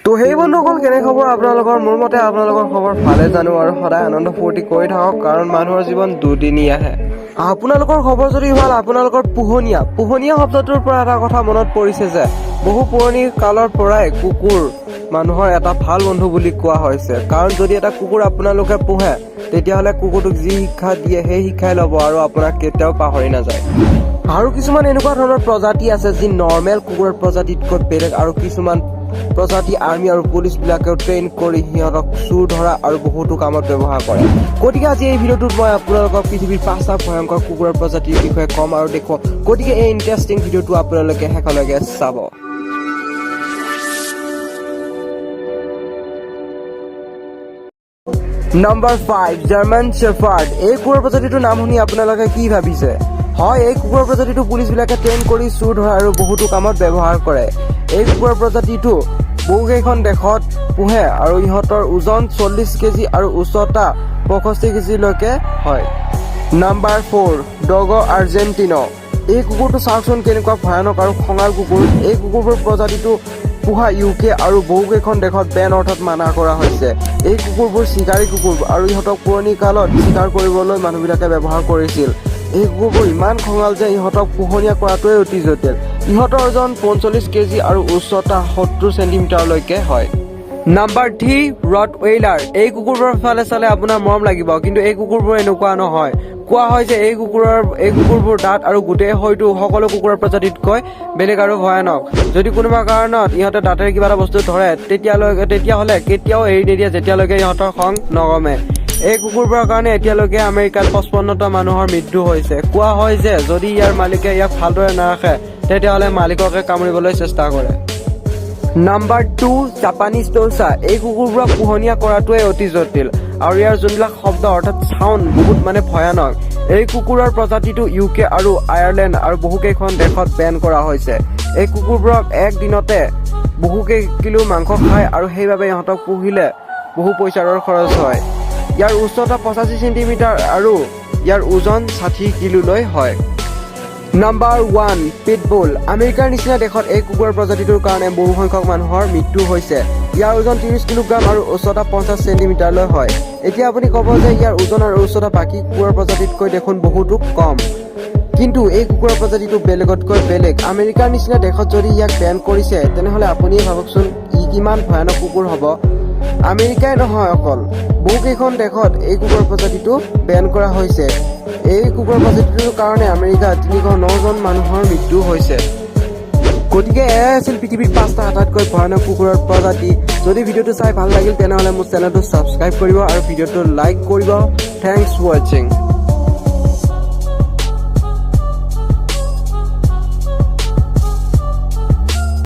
তো সেই বন্ধুসকল কেনে খবৰ আপোনালোকৰ মোৰ মতে আপোনালোকৰ খবৰ ভালে জানো আৰু সদায় আনন্দ ফূৰ্তি কৰি থাকক কাৰণ মানুহৰ জীৱন দুদিনীয়াহে আপোনালোকৰ খবৰ যদি ভাল আপোনালোকৰ পোহনীয়া শব্দটোৰ পৰা এটা কথা মনত পৰিছে যে বহু পুৰণি কালৰ পৰাই কুকুৰ মানুহৰ এটা ভাল বন্ধু বুলি কোৱা হৈছে কাৰণ যদি এটা কুকুৰ আপোনালোকে পোহে তেতিয়াহ'লে কুকুৰটোক যি শিক্ষা দিয়ে সেই শিক্ষাই ল'ব আৰু আপোনাক কেতিয়াও পাহৰি নাযায় আৰু কিছুমান এনেকুৱা ধৰণৰ প্ৰজাতি আছে যি নৰ্মেল কুকুৰৰ প্ৰজাতিতকৈ বেলেগ আৰু কিছুমান প্ৰজাতি আৰ্মি আৰু পুলিচ বিলাকেও ট্ৰেইন কৰি সিহঁতক চুৰ ধৰা আৰু বহুতো কামত ব্যৱহাৰ কৰে গতিকে আজি এই ভিডিঅ'টোত মই আপোনালোকক পৃথিৱীৰ 5টা ভয়ংকৰ কুকুৰৰ প্ৰজাতিৰ বিষয়ে কম আৰু দেখুৱাম গতিকে এই ইণ্টাৰেষ্টিং ভিডিঅ'টো আপোনালোকে শেষলৈকে চাব নম্বৰ 5 জাৰ্মান শ্বেফাৰ্ড এই কুকুৰৰ প্ৰজাতিটোৰ নাম শুনি আপোনালোকে কি ভাবিছে হয় এই কুকুৰৰ প্ৰজাতিটো পুলিচ বিলাকে ট্ৰেইন কৰি চুৰ ধৰা আৰু বহুতো কামত ব্যৱহাৰ কৰে এই কুকুৰৰ প্ৰজাতিটো বহুকেইখন দেশত পোহে আৰু ইহঁতৰ ওজন 40 কেজি আৰু উচ্চতা 65 কেজিলৈকে হয় নম্বৰ 4 ডগো আৰ্জেণ্টিনো এই কুকুৰটো চাওকচোন কেনেকুৱা ভয়ানক আৰু খঙাল কুকুৰ এই কুকুৰবোৰ প্ৰজাতিটো পোহা ইউকে আৰু বহুকেইখন দেশত বেন অৰ্থাৎ মানা কৰা হৈছে এই কুকুৰবোৰ চিকাৰী কুকুৰ আৰু ইহঁতক পুৰণি কালত চিকাৰ কৰিবলৈ মানুহবিলাকে ব্যৱহাৰ কৰিছিল এই কুকুৰবোৰ ইমান খঙাল যে ইহঁতক পোহনীয়া কৰাটোৱে অতি জটিল ইহঁতৰ ওজন 45 কেজি আৰু উচ্চতা 70 চেণ্টিমিটাৰলৈকে হয় নম্বৰ 3 ৰটৱেইলাৰ এই কুকুৰবোৰৰ ফালে চালে আপোনাৰ মৰম লাগিব কিন্তু এই কুকুৰবোৰ এনেকুৱা নহয় কোৱা হয় যে এই কুকুৰবোৰ দাঁত আৰু গোটেই হয়তো সকলো কুকুৰৰ প্ৰজাতিতকৈ বেলেগ আৰু ভয়ানক যদি কোনোবা কাৰণত ইহঁতে দাঁতেৰে কিবা এটা বস্তু ধৰে তেতিয়াহ'লে কেতিয়াও এৰি নিদিয়ে যেতিয়ালৈকে ইহঁতৰ খং নকমে এই কুকুৰবোৰৰ কাৰণে এতিয়ালৈকে আমেৰিকাত 55টা মানুহৰ মৃত্যু হৈছে কোৱা হয় যে যদি ইয়াৰ মালিকে ইয়াক ভালদৰে নাৰাখে তেতিয়াহ'লে মালিককে কামুৰিবলৈ চেষ্টা কৰে নম্বৰ 2 জাপানীজ টলছা এই কুকুৰবোৰক পোহনীয়া কৰাটোৱে অতি জটিল আৰু ইয়াৰ যোনবিলাক শব্দ অৰ্থাৎ চাউণ্ড বহুত ভয়ানক এই কুকুৰৰ প্ৰজাতিটো ইউকে আৰু আয়াৰলেণ্ড আৰু বহুকেইখন দেশত বেন কৰা হৈছে এই কুকুৰবোৰক এক দিনতে বহুকেই কিলো মাংস খায় আৰু সেইবাবে ইহঁতক পুহিলে বহু পইচাৰ খৰচ হয় ইয়াৰ উচ্চতা 85 চেণ্টিমিটাৰ আৰু ইয়াৰ ওজন 60 কিলোলৈ হয় নম্বৰ 1 পিটবুল আমেৰিকাৰ নিচিনা দেশত এই কুকুৰৰ প্ৰজাতিটোৰ কাৰণে বহু সংখ্যক মানুহৰ মৃত্যু হৈছে ইয়াৰ ওজন 30 কিলোগ্ৰাম আৰু উচ্চতা 50 চেণ্টিমিটাৰলৈ হয় এতিয়া আপুনি ক'ব যে ইয়াৰ ওজন আৰু উচ্চতা বাকী কুকুৰৰ প্ৰজাতিতকৈ দেখোন বহুতো কম কিন্তু এই কুকুৰৰ প্ৰজাতিটো বেলেগতকৈ বেলেগ আমেৰিকাৰ নিচিনা দেশত যদি ইয়াক বেন কৰিছে তেনেহ'লে আপুনিয়ে ভাবকচোন ই কিমান ভয়ানক কুকুৰ হ'ব আমেৰিকাই নহয় অকল বহুকেইখন দেশত এই কুকুৰৰ প্ৰজাতিটো বেন কৰা হৈছে এই কুকুৰৰ প্ৰজাতিটোৰ কাৰণে আমেৰিকাত 309 জন মানুহৰ মৃত্যু হৈছে গতিকে এয়াই আছিল পৃথিৱীৰ 5টা আটাইতকৈ ভয়ানক কুকুৰৰ প্ৰজাতি যদি ভিডিঅ'টো চাই ভাল লাগিল তেনেহ'লে মোৰ চেনেলটো ছাবস্ক্ৰাইব কৰিব আৰু ভিডিঅ'টো লাইক কৰিব থেংকছ ফৰ ৱাচিং